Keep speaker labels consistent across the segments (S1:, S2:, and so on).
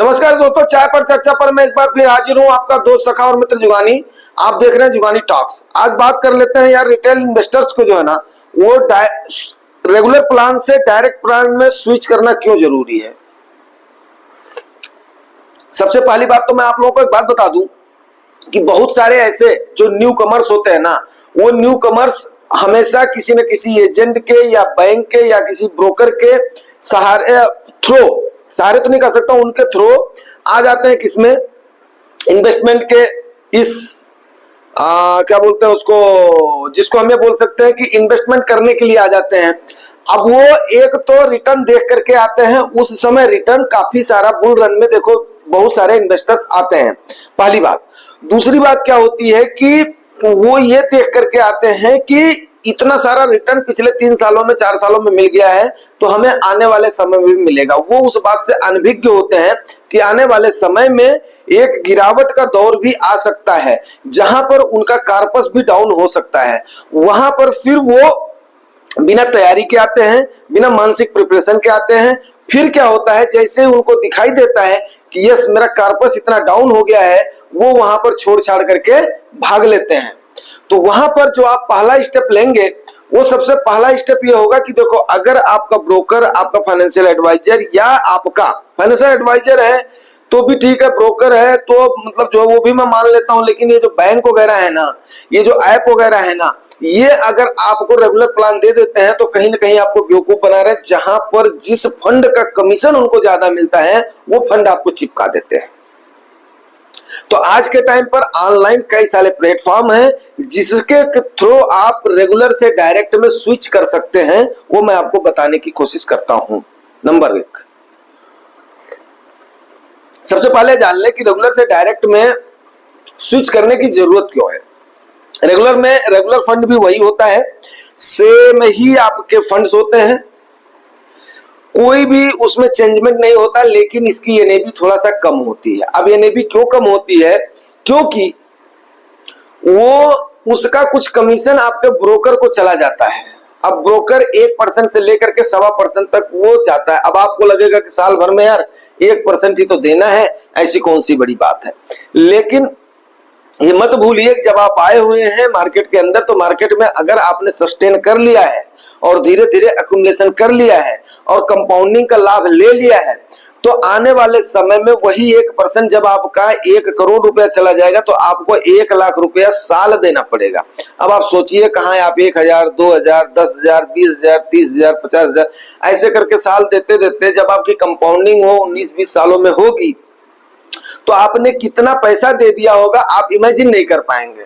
S1: नमस्कार दोस्तों, चाय पर चर्चा पर मैं एक बार फिर हाजिर हूं, आपका दोस्त सखा और मित्र जुगानी। आप देख रहे हैं जुगानी टॉक्स। आज बात कर लेते हैं यार, रिटेल इन्वेस्टर्स को जो है ना, वो रेगुलर प्लान से डायरेक्ट प्लान में स्विच करना क्यों जरूरी है। सबसे पहली बात तो मैं आप लोगों को एक बात बता दूं कि बहुत सारे ऐसे जो न्यू कमर्स होते हैं ना, वो न्यू कमर्स हमेशा किसी न किसी एजेंट के या बैंक के या किसी ब्रोकर के सहारे तो नहीं कर सकता, उनके थ्रू आ जाते हैं किसमें, इन्वेस्टमेंट के इस क्या बोलते हैं उसको, जिसको हम ये बोल सकते हैं कि इन्वेस्टमेंट करने के लिए आ जाते हैं। अब वो एक तो रिटर्न देख करके आते हैं, उस समय रिटर्न काफी सारा बुल रन में देखो बहुत सारे इन्वेस्टर्स आते हैं, पहली बात। दूसरी बात क्या होती है कि वो ये देख करके आते हैं कि इतना सारा रिटर्न पिछले 3 सालों में 4 सालों में मिल गया है, तो हमें आने वाले समय में भी मिलेगा। वो उस बात से अनभिज्ञ होते हैं कि आने वाले समय में एक गिरावट का दौर भी आ सकता है, जहां पर उनका कार्पस भी डाउन हो सकता है। वहां पर फिर वो बिना तैयारी के आते हैं, बिना मानसिक प्रिपरेशन के आते हैं। फिर क्या होता है, जैसे उनको दिखाई देता है कि यस मेरा कार्पस इतना डाउन हो गया है, वो वहां पर छोड़ छाड़ करके भाग लेते हैं। तो वहां पर जो आप पहला स्टेप लेंगे, वो सबसे पहला स्टेप ये होगा कि देखो, अगर आपका ब्रोकर, आपका फाइनेंशियल एडवाइजर या आपका फाइनेंशियल एडवाइजर है तो भी ठीक है, ब्रोकर है तो मतलब जो वो भी मैं मान लेता हूं, लेकिन ये जो बैंक वगैरह है ना, ये जो ऐप वगैरह है ना, ये अगर आपको रेगुलर प्लान दे देते हैं तो कहीं ना कहीं आपको बेवकूफ बना रहे हैं। जहां पर जिस फंड का कमीशन उनको ज्यादा मिलता है, वो फंड आपको चिपका देते हैं। तो आज के टाइम पर ऑनलाइन कई सारे प्लेटफॉर्म हैं जिसके थ्रू आप रेगुलर से डायरेक्ट में स्विच कर सकते हैं, वो मैं आपको बताने की कोशिश करता हूं। नंबर 1, सबसे पहले जान ले कि रेगुलर से डायरेक्ट में स्विच करने की जरूरत क्यों है। रेगुलर फंड भी वही होता है, सेम ही आपके फंड्स होते हैं, कोई भी उसमें चेंजमेंट नहीं होता, लेकिन इसकी एनएबी थोड़ा सा कम होती है। अब एनएबी क्यों कम होती है, क्योंकि वो उसका कुछ कमीशन आपके ब्रोकर को चला जाता है। अब ब्रोकर 1% से लेकर के 1.25% तक वो जाता है। अब आपको लगेगा कि साल भर में यार 1% ही तो देना है, ऐसी कौन सी बड़ी बात है। लेकिन ये मत भूलिए कि जब आप आए हुए हैं मार्केट के अंदर, तो मार्केट में अगर आपने सस्टेन कर लिया है और धीरे धीरे एक्युमुलेशन कर लिया है और कंपाउंडिंग का लाभ ले लिया है, तो आने वाले समय में वही 1% जब आपका 1 करोड़ रुपया चला जाएगा, तो आपको 1 लाख रुपया साल देना पड़ेगा। अब आप सोचिए कहाँ आप 1000, 2000, 10,000, 20,000, 30,000, 50,000 ऐसे करके साल देते देते जब आपकी कंपाउंडिंग हो 19-20 सालों में होगी, तो आपने कितना पैसा दे दिया होगा आप इमेजिन नहीं कर पाएंगे।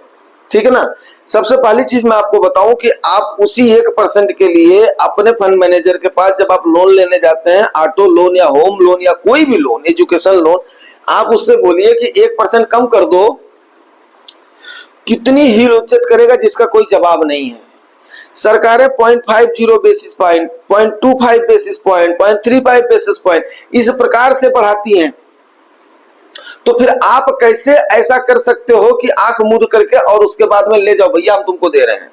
S1: ठीक है ना। सबसे पहली चीज मैं आपको बताऊं कि आप उसी 1% के लिए अपने फंड मैनेजर के पास जब आप लोन लेने जाते हैं, ऑटो लोन या होम लोन या कोई भी लोन, एजुकेशन लोन, आप उससे बोलिए कि 1% कम कर दो, कितनी हील उच्चत करेगा जिसका कोई जवाब नहीं है। सरकारें 0.50 basis point, 0.25 basis point, 0.35 basis point इस प्रकार से बढ़ाती हैं। तो फिर आप कैसे ऐसा कर सकते हो कि आंख मूंद करके और उसके बाद में ले जाओ भैया हम तुमको दे रहे हैं,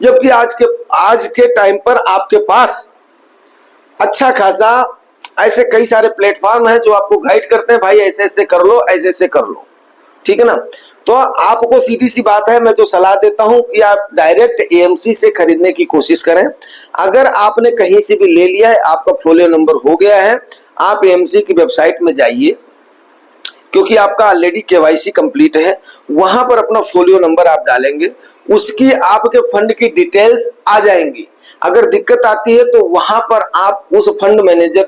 S1: जबकि आज के टाइम पर आपके पास अच्छा खासा ऐसे कई सारे प्लेटफॉर्म हैं जो आपको गाइड करते हैं, भाई ऐसे ऐसे कर लो, ऐसे ऐसे कर लो। ठीक है ना। तो आपको सीधी सी बात है, मैं जो सलाह देता हूं कि आप डायरेक्ट एएमसी से खरीदने की कोशिश करें। अगर आपने कहीं से भी ले लिया है, आपका फोलियो नंबर हो गया है, आप एएमसी की वेबसाइट में जाइए, क्योंकि आपका ऑलरेडी केवाईसी कंप्लीट है। वहां पर अपना फोलियो नंबर आप डालेंगे, उसकी आपके फंड की डिटेल्स आ जाएंगी। अगर दिक्कत आती है तो वहां पर आप उस फंड मैनेजर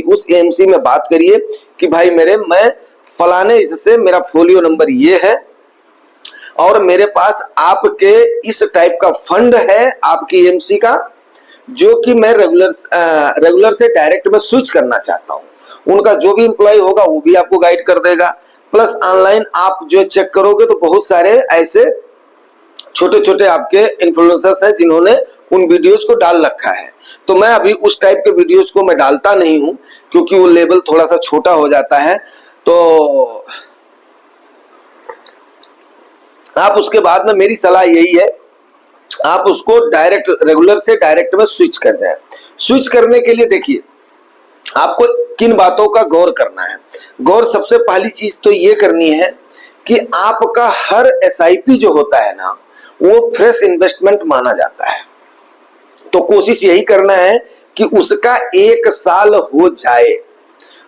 S1: उस एएमसी में बात करिए कि भाई मैं फलाने इससे मेरा फोलियो नंबर ये है और मेरे पास आपके इस टाइप का फंड है आपकी एएमसी का, जो कि मैं रेगुलर से डायरेक्ट में स्विच करना चाहता हूं। उनका जो भी एम्प्लॉय होगा वो भी आपको गाइड कर देगा। प्लस ऑनलाइन आप जो चेक करोगे तो बहुत सारे ऐसे छोटे छोटे आपके इन्फ्लुएंसर्स हैं जिन्होंने उन वीडियोस को डाल रखा है। तो मैं अभी उस टाइप के वीडियोस को मैं डालता नहीं हूं, क्योंकि वो लेवल थोड़ा सा छोटा हो जाता है। तो आप उसके बाद में मेरी सलाह यही है, आप उसको डायरेक्ट रेगुलर से डायरेक्ट में स्विच कर दें। स्विच करने के लिए देखिए, आपको किन बातों का गौर करना है? गौर सबसे पहली चीज तो ये करनी है कि आपका हर एसआईपी जो होता है ना, वो फ्रेश इन्वेस्टमेंट माना जाता है। तो कोशिश यही करना है कि उसका 1 साल हो जाए।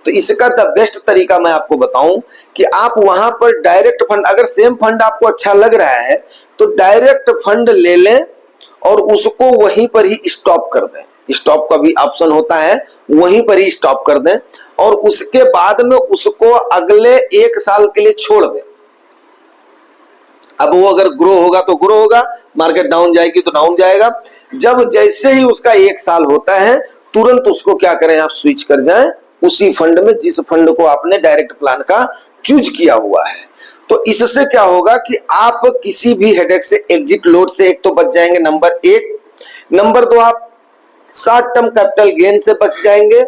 S1: तो इसका द बेस्ट तरीका मैं आपको बताऊं कि आप वहां पर डायरेक्ट फंड, अगर सेम फंड आपको अच्छा लग रहा है तो डायरेक्ट फंड ले लें और उसको वहीं पर ही स्टॉप कर दें। स्टॉप का भी ऑप्शन होता है, वहीं पर ही स्टॉप कर दें और उसके बाद में उसको अगले 1 साल के लिए छोड़ दें। अब वो अगर ग्रो होगा तो ग्रो होगा, मार्केट डाउन जाएगी तो डाउन जाएगा। जब जैसे ही उसका 1 साल होता है तुरंत उसको क्या करें, आप स्विच कर जाएं उसी फंड में जिस फंड को आपने डायरेक्ट प्लान का चूज किया हुआ है। तो इससे क्या होगा कि आप किसी भी हेडेक से, एग्जिट लोड से एक तो बच जाएंगे, नंबर 1। नंबर 2, आप शॉर्ट टर्म कैपिटल गेन से बच जाएंगे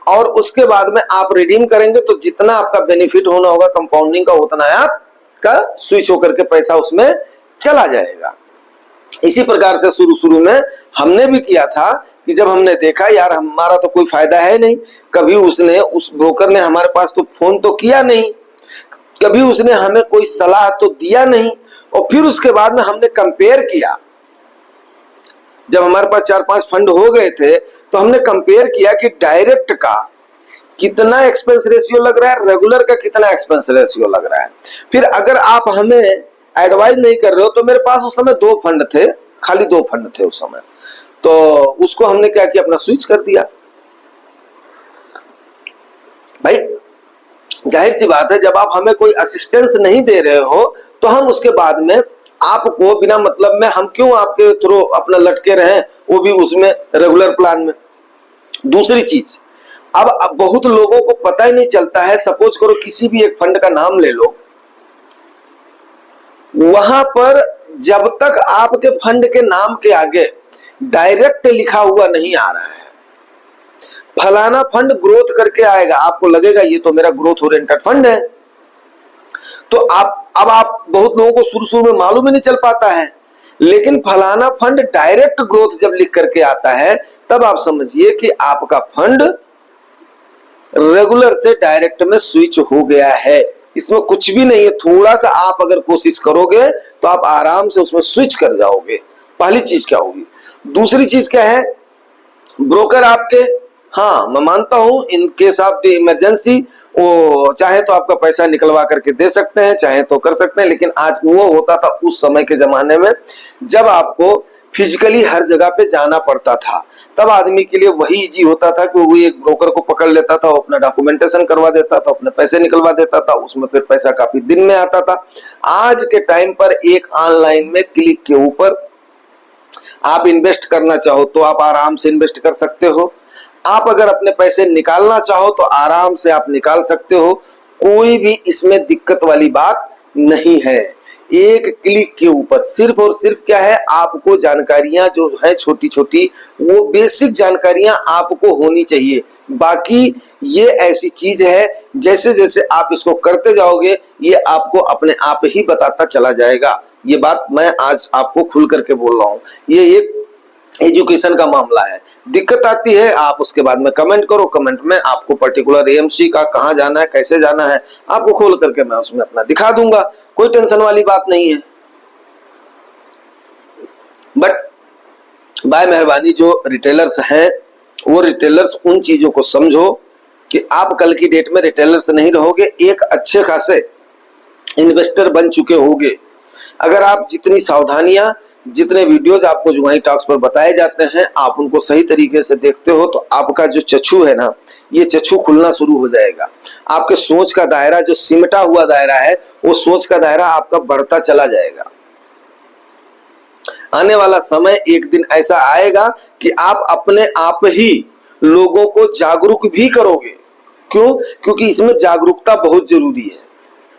S1: और उसके बाद में आप रिडीम करेंगे तो जितना आपका बेनिफिट होना होगा कंपाउंडिंग का, उतना आपका स्विच होकर के पैसा उसमें चला जाएगा। इसी प्रकार से शुरू में हमने भी किया था कि जब हमने देखा यार हमारा तो कोई फायदा है नहीं, कभी उसने, उस ब्रोकर ने हमारे पास तो फोन तो किया नहीं, कभी उसने हमें कोई सलाह तो दिया नहीं, और फिर उसके बाद में हमने कंपेयर किया। जब हमारे पास 4-5 फंड हो गए थे तो हमने कंपेयर किया कि डायरेक्ट का कितना एक्सपेंस रेशियो लग रहा है, रेगुलर का कितना एक्सपेंस रेशियो लग रहा है। फिर अगर आप हमें एडवाइस नहीं कर रहे हो, तो मेरे पास उस समय 2 फंड थे, खाली 2 फंड थे उस समय, तो उसको हमने क्या किया, अपना स्विच कर दिया। भाई जाहिर सी बात है, जब आप हमें कोई असिस्टेंस नहीं दे रहे हो तो हम उसके बाद में आपको बिना मतलब में हम क्यों आपके थ्रू अपना लटके रहे, वो भी उसमें रेगुलर प्लान में। दूसरी चीज, अब बहुत लोगों को पता ही नहीं चलता है। सपोज करो किसी भी एक फंड का नाम ले लो, वहां पर जब तक आपके फंड के नाम के आगे डायरेक्ट लिखा हुआ नहीं आ रहा है, फलाना फंड ग्रोथ करके आएगा, आपको लगेगा ये तो मेरा ग्रोथ ओरिएंटेड फंड है। तो आप बहुत लोगों को शुरू में मालूम ही नहीं चल पाता है, लेकिन फलाना फंड डायरेक्ट ग्रोथ जब लिख करके आता है तब आप समझिए कि आपका फंड रेगुलर से डायरेक्ट में स्विच हो गया है। इसमें कुछ भी नहीं है, थोड़ा सा आप अगर कोशिश करोगे तो आप आराम से उसमें स्विच कर जाओगे। पहली चीज क्या होगी। दूसरी चीज क्या है, ब्रोकर आपके, हाँ मैं मानता हूं in case of the emergency वो चाहे तो आपका पैसा निकलवा करके दे सकते हैं, चाहे तो कर सकते हैं, लेकिन आज वो होता था उस समय के जमाने में जब आपको फिजिकली हर जगह पे जाना पड़ता था। तब आदमी के लिए वही इजी होता था कि वो एक ब्रोकर को पकड़ लेता था, वो अपना डॉक्यूमेंटेशन करवा देता था, अपने पैसे निकलवा देता था, उसमें फिर पैसा काफी दिन में आता था। आज के टाइम पर एक ऑनलाइन में क्लिक के ऊपर आप इन्वेस्ट करना चाहो तो आप आराम से इन्वेस्ट कर सकते हो। आप अगर अपने पैसे निकालना चाहो तो आराम से आप निकाल सकते हो, कोई भी इसमें दिक्कत वाली बात नहीं है। एक क्लिक के ऊपर सिर्फ और सिर्फ क्या है, आपको जानकारियां जो है छोटी छोटी, वो बेसिक जानकारियां आपको होनी चाहिए। बाकी ये ऐसी चीज है जैसे जैसे आप इसको करते जाओगे ये आपको अपने आप ही बताता चला जाएगा। ये बात मैं आज आपको खुल करके बोल रहा हूं, ये एक एजुकेशन का मामला है। दिक्कत आती है आप उसके बाद में कमेंट करो, कमेंट में आपको पर्टिकुलर एएमसी का कहां जाना है, कैसे जाना है, आपको खोल करके मैं उसमें अपना दिखा दूंगा, कोई टेंशन वाली बात नहीं है। बट बाय मेहरबानी जो रिटेलर्स हैं वो रिटेलर्स उन चीजों को समझो कि आप कल की डेट में रिटेलर्स नहीं रहोगे, एक अच्छे खासे इन्वेस्टर बन चुके होगे। अगर आप जितनी सावधानियां, जितने वीडियोज आपको जुगाई टॉक्स पर बताए जाते हैं आप उनको सही तरीके से देखते हो तो आपका जो चक्षु है ना, ये चक्षु खुलना शुरू हो जाएगा। आपके सोच का दायरा जो सिमटा हुआ दायरा है, वो सोच का दायरा आपका बढ़ता चला जाएगा। आने वाला समय एक दिन ऐसा आएगा कि आप अपने आप ही लोगों को जागरूक भी करोगे। क्यों? क्योंकि इसमें जागरूकता बहुत जरूरी है।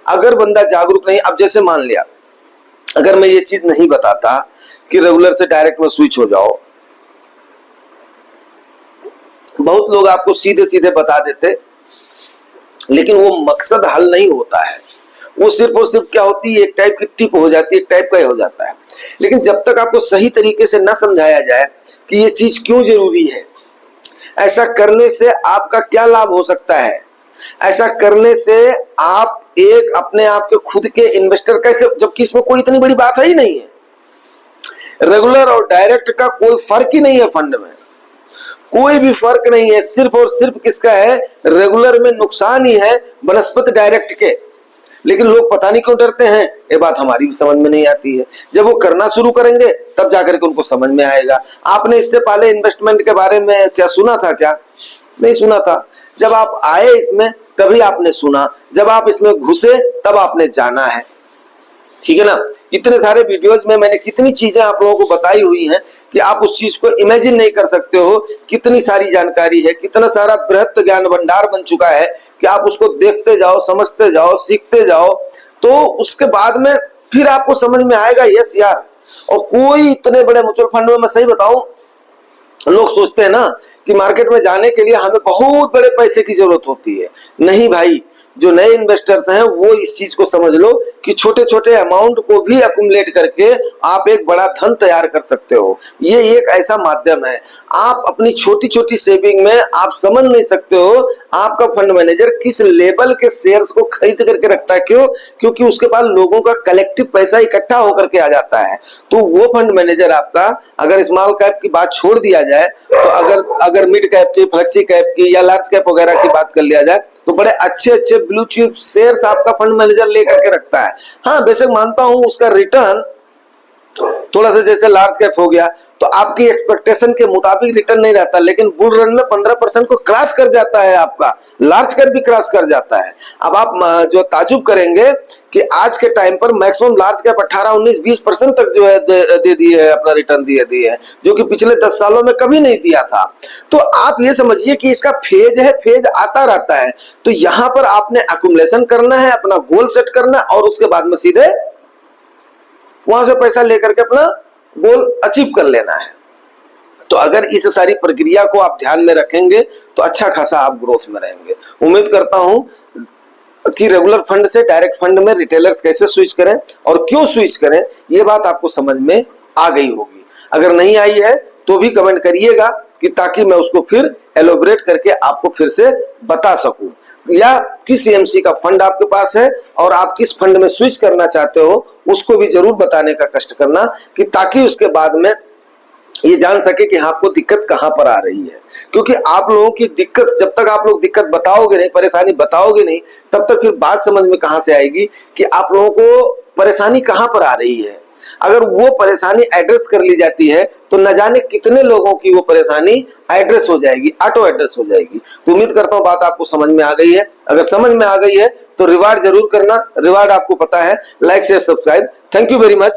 S1: अगर बंदा जागरूक नहीं, अब जैसे मान लिया अगर मैं ये चीज नहीं बताता कि रेगुलर से डायरेक्ट में स्विच हो जाओ, बहुत लोग आपको सीधे सीधे बता देते, लेकिन वो मकसद हल नहीं होता है। वो सिर्फ और सिर्फ क्या होती है, एक टाइप की टिप हो जाती है, एक टाइप का हो जाता है। लेकिन जब तक आपको सही तरीके से ना समझाया जाए कि ये चीज क्यों जरूरी है, ऐसा करने से आपका क्या लाभ हो सकता है? ऐसा करने से आप एक अपने आप के खुद के इन्वेस्टर कैसे, जबकि इसमें कोई इतनी बड़ी बात है ही नहीं है। रेगुलर और डायरेक्ट का कोई फर्क ही नहीं है, फंड में कोई भी फर्क नहीं है। सिर्फ और सिर्फ किसका है? रेगुलर में नुकसान ही है बनस्पति डायरेक्ट के। लेकिन लोग पता नहीं क्यों डरते हैं, ये बात हमारी भी समझ में नहीं आती है। जब वो करना शुरू करेंगे तब जाकर के उनको समझ में आएगा। आपने इससे पहले इन्वेस्टमेंट के बारे में क्या सुना था? क्या नहीं सुना था। जब आप आए इसमें तभी आपने सुना, जब आप इसमें घुसे तब आपने जाना है, ठीक है ना। इतने सारे वीडियोज में मैंने कितनी चीजें आप लोगों को बताई हुई हैं कि आप उस चीज को इमेजिन नहीं कर सकते हो। कितनी सारी जानकारी है, कितना सारा बृहत ज्ञान भंडार बन चुका है कि आप उसको देखते जाओ, समझते जाओ, सीखते जाओ, तो उसके बाद में फिर आपको समझ में आएगा यस यार। और कोई इतने बड़े म्यूचुअल फंड में, मैं सही बताऊं, लोग सोचते हैं ना कि मार्केट में जाने के लिए हमें बहुत बड़े पैसे की जरूरत होती है। नहीं भाई, जो नए इन्वेस्टर्स हैं वो इस चीज को समझ लो कि छोटे छोटे अमाउंट को भी अकुमुलेट करके आप एक बड़ा धन तैयार कर सकते हो। ये एक ऐसा माध्यम है। आप अपनी छोटी छोटी सेविंग में आप समझ नहीं सकते हो आपका फंड मैनेजर किस लेवल के शेयर्स को खरीद करके रखता है। क्यों? क्योंकि उसके पास लोगों का कलेक्टिव पैसा इकट्ठा होकर के आ जाता है। तो वो फंड मैनेजर आपका, अगर स्मॉल कैप की बात छोड़ दिया जाए तो अगर मिड कैप की, फ्लेक्सी कैप की या लार्ज कैप वगैरह की बात कर लिया जाए तो बड़े अच्छे अच्छे ब्लू चिप शेयर्स आपका फंड मैनेजर लेकर के रखता है। हाँ, बेशक मानता हूं उसका रिटर्न थोड़ा सा, जैसे लार्ज कैप हो गया तो आपकी एक्सपेक्टेशन के मुताबिक रिटर्न नहीं रहता, लेकिन बुल रन में 15% को क्रॉस कर जाता है, आपका लार्ज कैप भी क्रॉस कर जाता है। अब आप जो ताजुब करेंगे कि आज के टाइम पर मैक्सिमम लार्ज कैप 18, 19, 20% तक जो है दे दिए है, अपना रिटर्न दिए है, जो कि पिछले 10 सालों में कभी नहीं दिया था। तो आप ये समझिए कि इसका फेज है, फेज आता रहता है। तो यहां पर आपने अकुमुलेशन करना है, अपना गोल सेट करना है और उसके बाद में सीधे वहां से पैसा लेकर के अपना गोल अचीव कर लेना है। तो अगर इस सारी प्रक्रिया को आप ध्यान में रखेंगे तो अच्छा खासा आप ग्रोथ में रहेंगे। उम्मीद करता हूं कि रेगुलर फंड से डायरेक्ट फंड में रिटेलर्स कैसे स्विच करें और क्यों स्विच करें, ये बात आपको समझ में आ गई होगी। अगर नहीं आई है तो भी कमेंट करिएगा कि ताकि मैं उसको फिर एलोबरेट करके आपको फिर से बता सकूं। या किस एमसी का फंड आपके पास है और आप किस फंड में स्विच करना चाहते हो, उसको भी जरूर बताने का कष्ट करना, कि ताकि उसके बाद में ये जान सके कि आपको दिक्कत कहां पर आ रही है। क्योंकि आप लोगों की दिक्कत, जब तक आप लोग दिक्कत बताओगे नहीं, परेशानी बताओगे नहीं, तब तक फिर बात समझ में कहां से आएगी कि आप लोगों को परेशानी कहां पर आ रही है। अगर वो परेशानी एड्रेस कर ली जाती है तो न जाने कितने लोगों की वो परेशानी एड्रेस हो जाएगी, ऑटो एड्रेस हो जाएगी। तो उम्मीद करता हूं बात आपको समझ में आ गई है। अगर समझ में आ गई है तो रिवार्ड जरूर करना, रिवार्ड आपको पता है, like share subscribe. Thank you very much.